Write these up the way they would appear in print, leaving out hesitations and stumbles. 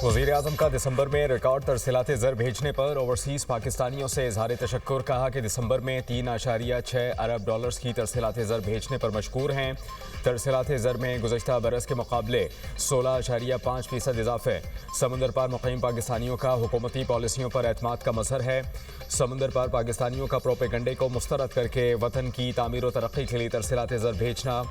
वज़ीर-ए-आज़म का दिसंबर में रिकॉर्ड तरसीलात ज़र भेजने पर ओवरसीज़ पाकिस्तानियों से इज़हार तशक्कुर। कहा कि दिसंबर में 3.6 अरब डॉलर्स की तरसीलात ज़र भेजने पर मशकूर हैं। तरसीलात ज़र में गुज़श्ता बरस के मुकाबले 16.5% इजाफे। समंदर पार मुक़ीम पाकिस्तानियों का हुकूमती पॉलिसियों पर एतमाद का मज़हर है। समंदर पार पाकिस्तानियों का प्रोपेगंडे को मुस्तरद करके वतन की तामीर व तरक्की के लिए तरसीलात ज़र भेजना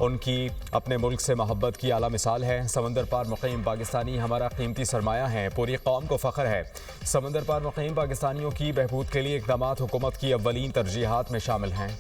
उनकी अपने मुल्क से मोहब्बत की आला मिसाल है। समंदर पार मुक़ीम पाकिस्तानी हमारा कीमती सरमाया है, पूरी कौम को फ़ख्र है। समंदर पार मुक़ीम पाकिस्तानियों की बहबूद के लिए इक़दामात हुकूमत की अव्वलीन तरजीहात में शामिल हैं।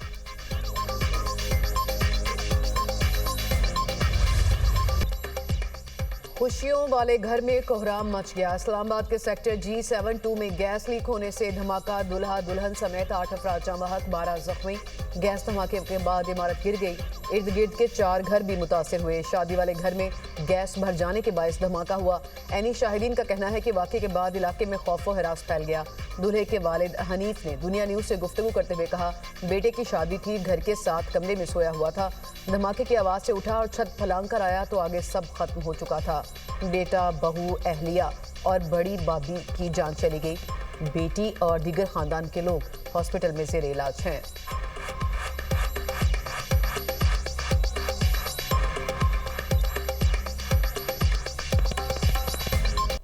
खुशियों वाले घर में कोहराम मच गया। इस्लामाबाद के सेक्टर G72 में गैस लीक होने से धमाका, दुल्हा दुल्हन समेत 8 अफराद जाँ बहक, 12 जख्मी। गैस धमाके के बाद इमारत गिर गई। इर्द गिर्द के 4 घर भी मुतासिर हुए। शादी वाले घर में गैस भर जाने के बायस धमाका हुआ। ऐनी शाहिदीन का कहना है कि वाक़े के बाद इलाके में खौफ व हिरास फैल गया। दूल्हे के वालिद हनीफ ने दुनिया न्यूज़ से गुफ्तगू करते हुए कहा, बेटे की शादी थी, घर के 7 कमरे में सोया हुआ था। धमाके की आवाज़ से उठा और छत फलांग कर आया तो आगे सब खत्म हो चुका था। बेटा, बहू, अहलिया और बड़ी बाबी की जान चली गई। बेटी और दीगर खानदान के लोग हॉस्पिटल में ज़ेर इलाज हैं।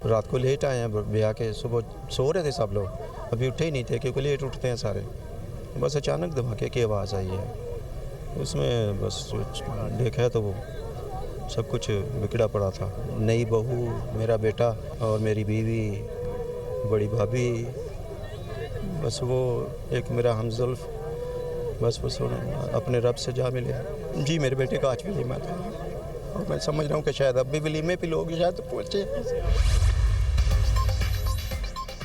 रात को लेट आए हैं ब्याह के, सुबह सो रहे थे सब लोग, अभी उठे ही नहीं थे क्योंकि लेट उठते हैं सारे। बस अचानक धमाके की आवाज़ आई है, उसमें बस देखा तो वो सब कुछ बिगड़ा पड़ा था। नई बहू, मेरा बेटा और मेरी बीवी, बड़ी भाभी, बस वो एक मेरा हमज़ुल्फ़, बस वो अपने रब से जा मिले। जी, मेरे बेटे का आज वलीमा था और मैं समझ रहा हूँ कि शायद अब भी वलीमे पे लोग शायद पहुँचे।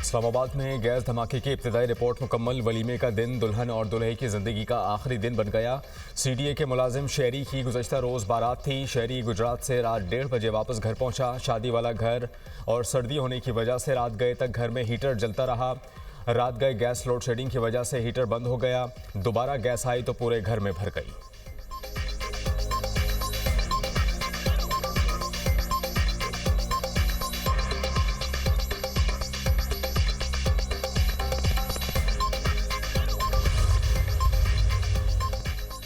इस्लामाबाद में गैस धमाके की इब्तिदाई रिपोर्ट मुकम्मल। वलीमे का दिन दुल्हन और दुल्हे की ज़िंदगी का आखिरी दिन बन गया। CDA के मुलाजिम शहरी की गुज़श्ता रोज़ बारात थी। शहरी गुजरात से रात 1:30 बजे वापस घर पहुंचा। शादी वाला घर और सर्दी होने की वजह से रात गए तक घर में हीटर जलता रहा। रात गए गैस लोड शेडिंग की वजह से हीटर बंद हो गया। दोबारा गैस आई तो पूरे घर में भर गई।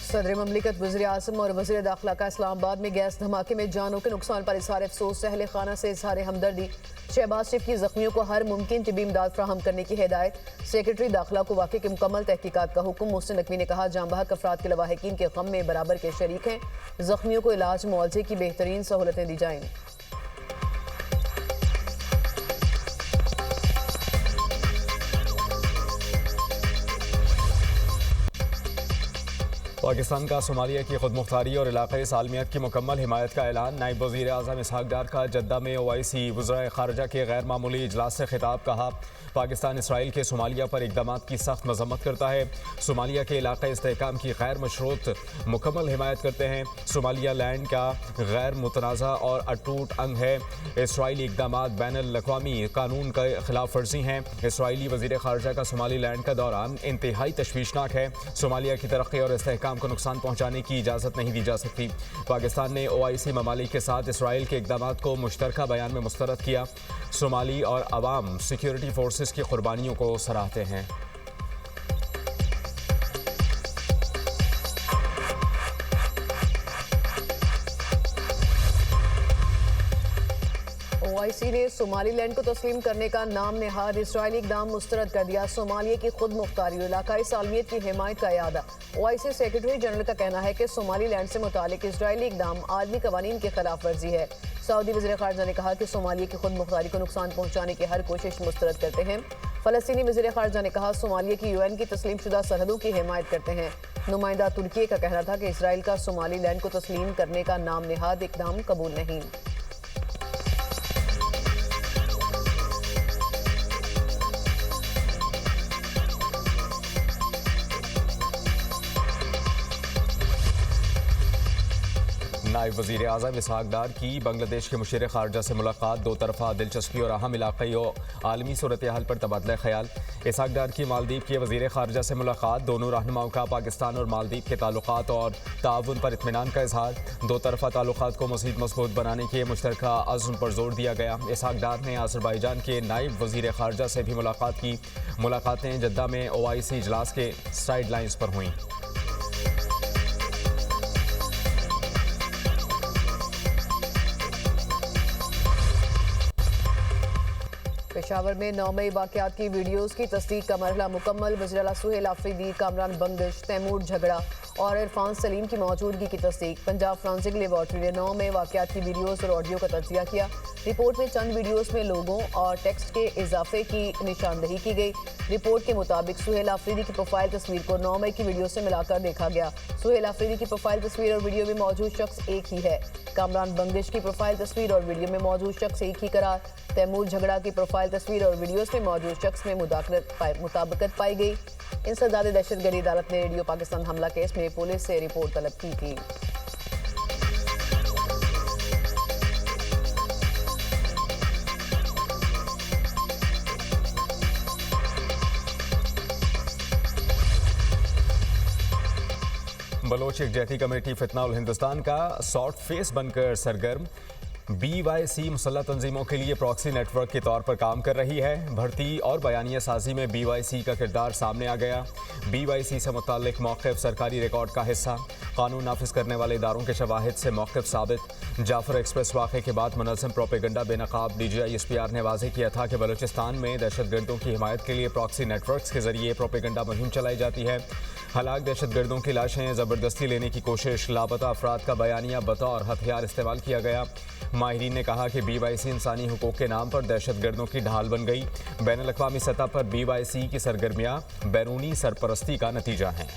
सदर ममलिकत, वज़ीर-ए-आज़म और वज़ीर दाखिला का इस्लामाबाद में गैस धमाके में जानों के नुकसान पर इज़हार अफसोस। अहले खाना से इज़हार हमदर्दी। शहबाज शरीफ की ज़ख्मियों को हर मुमकिन तिबी इमदाद फराहम करने की हिदायत। सेक्रेटरी दाखिला को वाक़े की मुकम्मल तहकीकात का हुक्म। मोहसिन नकवी ने कहा, जाँ बहक अफराद के लवाहिकीन के गम में बराबर के शरीक हैं। ज़ख्मियों को इलाज मुआवजे की बेहतरीन सहूलतें दी जाएँ। पाकिस्तान का सोमालिया की खुदमुख्तारी और इलाक़ाई सालमियत की मुकम्मल हिमायत का ऐलान। नायब वज़ीर-ए-आज़म इसहाक़ डार का जद्दा में OIC वज़राए ख़ारजा के गैर मामूली इजलास से खिताब। कहा, पाकिस्तान इसराइल के सोमालिया पर इक़दामात की सख्त मज़म्मत करता है। सोमालिया के इलाक़ाई इस्तेहकाम की गैर मशरूत मुकम्मल हिमायत करते हैं। सोमालिया लैंड का गैर मुतनाज़ा और अटूट अंग है। इसराइली इक़दामात बैनुल-अक़वामी कानून का खिलाफ वर्जी हैं। इसराइली वज़ीर ख़ारजा का सोमाली लैंड का दौरा इंतहाई तशवीशनाक है। सोमालिया की तरक्की और इस्तेहकाम को नुकसान पहुंचाने की इजाज़त नहीं दी जा सकती। पाकिस्तान ने OIC ममालिक के साथ इसराइल के इक़दामात को मुश्तरका बयान में मुस्तरद किया। सोमाली और अवाम सिक्योरिटी फोर्सेस की कुर्बानियों को सराहते हैं। OIC ने सोमालीलैंड को तस्लीम करने का नाम नेहाद इसराइली इक़दाम मुस्तरद कर दिया। सोमालिया की खुद मुख्तारी और इलाकाई सालमियत की हिमायत का इरादा। OIC सेक्रेटरी जनरल का कहना है कि सोमालीलैंड से मुतालिक इसराइली इक़दाम आलमी कवानीन की खिलाफ वर्जी है। सऊदी वज़ीर ख़ारजा ने कहा कि सोमालिया की खुद मुख्तारी को नुकसान पहुँचाने की हर कोशिश मुस्तरद करते हैं। फ़लस्तीनी वज़ीर ख़ारजा ने कहा, सोमालिया की UN की तस्लीम शुदा सरहदों की हिमायत करते हैं। नुमाइंदा तुर्की का कहना था कि इसराइल का सोमालीलैंड को तस्लीम करने का नाम नेहाद इक़दाम कबूल नहीं। नायब वज़ीर आज़म इसहाक डार की बांग्लादेश के मुशीर ख़ारजा से मुलाकात, दो तरफ़ा दिलचस्पी और अहम इलाक़ाई और आलमी सूरत हाल पर तबादला ख्याल। इसहाक डार की मालदीव के वज़ीर ख़ारजा से मुलाकात, दोनों रहनुमाओं का पाकिस्तान और मालदीव के ताल्लुक़ात और ताउन पर इत्मीनान का इजहार। दो तरफ़ा ताल्लुक़ात को मज़ीद मज़बूत बनाने के मुश्तरका अज़्म पर जोर दिया गया। इसहाक डार ने अज़रबैजान के नायब वज़ीर ख़ारजा से भी मुलाकात की। मुलाकातें जद्दा में OIC इजलास के साइड लाइन्स पर हुई। पेशावर में 9 मई वाक़यात की वीडियोज़ की तस्दीक का मरहला मुकम्मल। वज़ीर आला सुहेल आफरीदी, कामरान बंगश, तैमूर झगड़ा और इरफान सलीम की मौजूदगी की तस्दीक। पंजाब फॉरेंसिक लेबॉर्ट्री ने 9 मई वाक़यात की वीडियोज़ और ऑडियो का तज्ज़िया किया। रिपोर्ट में चंद वीडियोज़ में लोगों और टेक्स्ट के इजाफे की निशानदही की गई। रिपोर्ट के मुताबिक सुहेल आफरीदी की प्रोफाइल तस्वीर को 9 मई की वीडियो से मिलाकर देखा गया। सुहेल आफरीदी की प्रोफाइल तस्वीर और वीडियो में मौजूद शख्स एक ही है। कामरान बंगश की प्रोफाइल तस्वीर और वीडियो में मौजूद शख्स एक ही करार। तैमूर झगड़ा की प्रोफाइल तस्वीर और वीडियोस में मौजूद शख्स में मुताबिकत पाई गई। इंसदाद दहशतगर्दी अदालत ने रेडियो पाकिस्तान हमला केस में पुलिस से रिपोर्ट तलब की थी। बलोच यकजहती कमेटी फितना उल हिंदुस्तान का सॉफ्ट फेस बनकर सरगर्म। BYC मुसल्लह तंजीमों के लिए प्रॉक्सी नेटवर्क के तौर पर काम कर रही है। भर्ती और बयानिया साजी में BYC का किरदार सामने आ गया। BYC से मुताल्लिक मौक़िफ़ सरकारी रिकॉर्ड का हिस्सा। कानून नाफिज करने वाले इदारों के शवाहिद से मौक़िफ़ साबित। जाफर एक्सप्रेस वाक़े के बाद मुनज़्ज़म प्रोपेगंडा बेनकाब। DGI SPR ने वाज़ेह किया था कि बलूचिस्तान में दहशतगर्दों की हिमायत के लिए प्रॉक्सी नेटवर्क्स के जरिए प्रोपेगंडा मुहिम चलाई जाती है। हलाक दहशतगर्दों की लाशें ज़बरदस्ती लेने की कोशिश, लापता अफराद का बयानिया बतौर हथियार इस्तेमाल किया गया। माहिरीन ने कहा कि BYC इंसानी हुकूक के नाम पर दहशतगर्दों की ढाल बन गई। बैनुल-अक़वामी सतह पर BYC की सरगर्मियाँ बैरूनी सरपरस्ती का नतीजा हैं।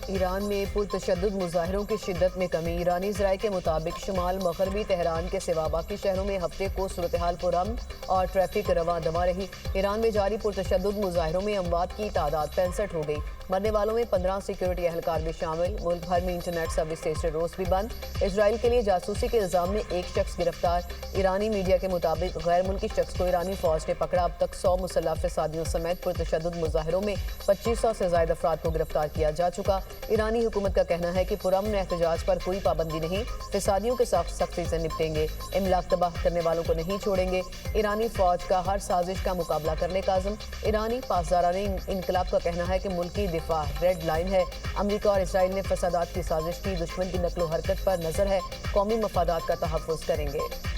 ईरान में पुरतशद्दुद मुजाहिरों की शिद्दत में कमी। ईरानी ज़राए के मुताबिक शुमाल मगरबी तेहरान के सिवा बाकी शहरों में हफ्ते को सूरत हाल पुरअमन और ट्रैफिक रवां दवा रही। ईरान में जारी पुरतशद्दुद मुजाहिरों में अमवात की तादाद 65 हो गई। मरने वालों में 15 सिक्योरिटी एहलकार भी शामिल। मुल्क भर में इंटरनेट सर्विस तीसरे रोज भी बंद। इजराइल के लिए जासूसी के इल्जाम में एक शख्स गिरफ्तार। ईरानी मीडिया के मुताबिक गैर मुल्की शख्स को ईरानी फौज ने पकड़ा। अब तक 100 मुसल्लह फसादियों समेत पुरतशद्दुद मुजाहिरों में 2500 से ज्यादा अफराद को गिरफ्तार किया जा चुका। ईरानी हुकूमत का कहना है कि पुरअमन एहतजाज पर कोई पाबंदी नहीं, फसादियों के साथ सख्ती से निपटेंगे, इमलाक तबाह करने वालों को नहीं छोड़ेंगे। ईरानी फौज का हर साजिश का मुकाबला करने का अज़्म। ईरानी पासदाराने इनकलाब का कहना है कि मुल्की दिफा रेड लाइन है। अमरीका और इसराइल ने फसादात की साजिश की। दुश्मन की नकलो हरकत पर नजर है, कौमी मफादात का तहफ़्फ़ुज़ करेंगे।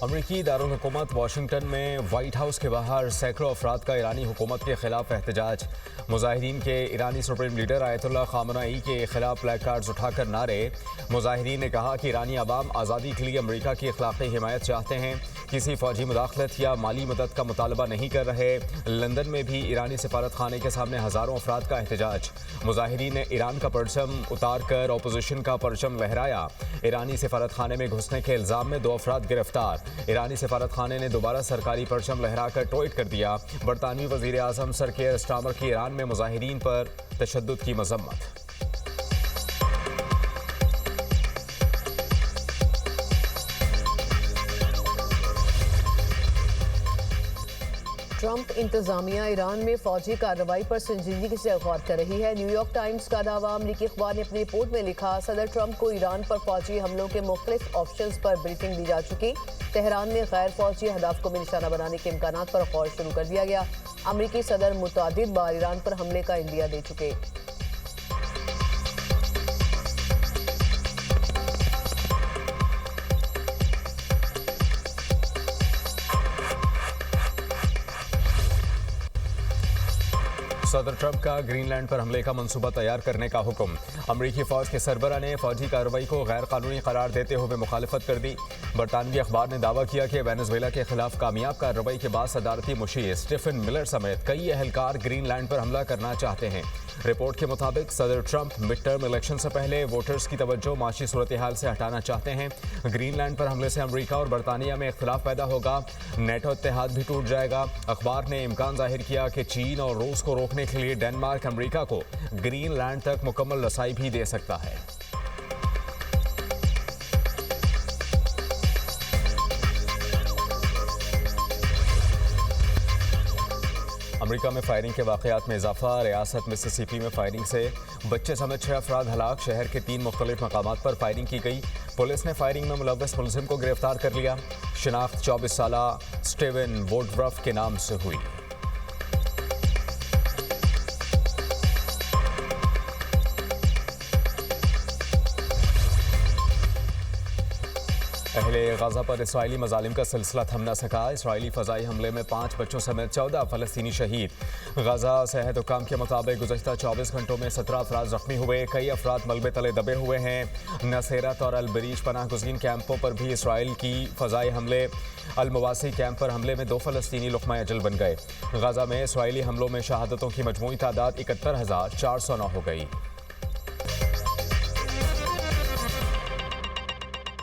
अमरीकी दारुल-हुकूमत वाशिंगटन में वाइट हाउस के बाहर सैकड़ों अफराद का ईरानी हुकूमत के खिलाफ एहतजाज। मुजाहिरीन के ईरानी सुप्रीम लीडर आयतुल्लाह ख़ामेनी के खिलाफ ब्लैक कार्ड्स उठाकर नारे। मुजाहिरीन ने कहा कि ईरानी अवाम आज़ादी के लिए अमरीका की अखलाकी हिमायत चाहते हैं, किसी फौजी मुदाखलत या माली मदद का मुतालबा नहीं कर रहे। लंदन में भी ईरानी सफारत खाने के सामने हज़ारों अफराद का एहतजाज। मुजाहिरीन ने ईरान का परचम उतार कर अपोजिशन का परचम लहराया। ईरानी सफारत खाने में घुसने के इल्ज़ाम में 2 अफराद गिरफ्तार। ईरानी सफारत खाने ने दोबारा सरकारी परचम लहराकर ट्वीट कर दिया। बरतानवी वज़ीर आज़म सर केयर स्टार्मर की ईरान में मुजाहिरीन पर तशद्दुद की मज़म्मत। ट्रंप इंतजामिया ईरान में फौजी कार्रवाई पर संजीदगी से गौर कर रही है। न्यूयॉर्क टाइम्स का दावा। अमरीकी अखबार ने अपनी रिपोर्ट में लिखा, सदर ट्रंप को ईरान पर फौजी हमलों के मुख्तलिफ ऑप्शंस पर ब्रीफिंग दी जा चुकी। तेहरान में गैर फौजी अहदाफ को भी निशाना बनाने के इम्कानात पर गौर शुरू कर दिया गया। अमरीकी सदर मुतअद्दिद बार ईरान पर हमले का इंदिया दे चुके। सदर ट्रंप का ग्रीनलैंड पर हमले का मंसूबा तैयार करने का हुक्म। अमरीकी फौज के सरबरा ने फौजी कार्रवाई को गैर कानूनी करार देते हुए मुखालिफत कर दी। बरतानवी अखबार ने दावा किया कि वेनेजुएला के खिलाफ कामयाब कार्रवाई के बाद सदारती मुशीर स्टीफन मिलर समेत कई अहलकार ग्रीनलैंड पर हमला करना चाहते हैं। रिपोर्ट के मुताबिक सदर ट्रंप मिड टर्म इलेक्शन से पहले वोटर्स की तवज्जो माशी सूरत हाल से हटाना चाहते हैं। ग्रीनलैंड पर हमले से अमरीका और बरतानिया में इख्तिलाफ पैदा होगा, नेटो इत्तेहाद भी टूट जाएगा। अखबार ने इम्कान जाहिर किया कि चीन और रूस को रोकने के लिए डेनमार्क अमरीका को ग्रीनलैंड तक मुकम्मल रसाई भी दे सकता है। अमेरिका में फायरिंग के वाक़यात में इजाफा, रियासत मिसिसिपी में फायरिंग से बच्चे समेत 6 अफराद हलाक, शहर के 3 मुख्तलिफ मकामात पर फायरिंग की गई। पुलिस ने फायरिंग में मुलव्वस मुलजिम को गिरफ्तार कर लिया। शिनाख्त 24 साला स्टीवन वुडरफ के नाम से हुई। अहले गाजा पर इसराइली मजालिम का सिलसिला थम न सका। इसराइली फ़ज़ाई हमले में 5 बच्चों समेत 14 फ़लस्तीनी शहीद। गाजा सेहत हुक्काम के मुताबिक गुज़श्ता 24 घंटों में 17 अफराद ज़ख्मी हुए, कई अफराद मलबे तले दबे हुए हैं। नसेरत और अलबरीज पनाह गुज़ीन कैंपों पर भी इसराइल की फ़ज़ाई हमले। अलमवासी कैंप पर हमले में 2 फ़लस्तीनी लुक़मा अजल बन गए। गाजा में इसराइली हमलों में शहादतों की मजमूई तादाद 71,409 हो गई।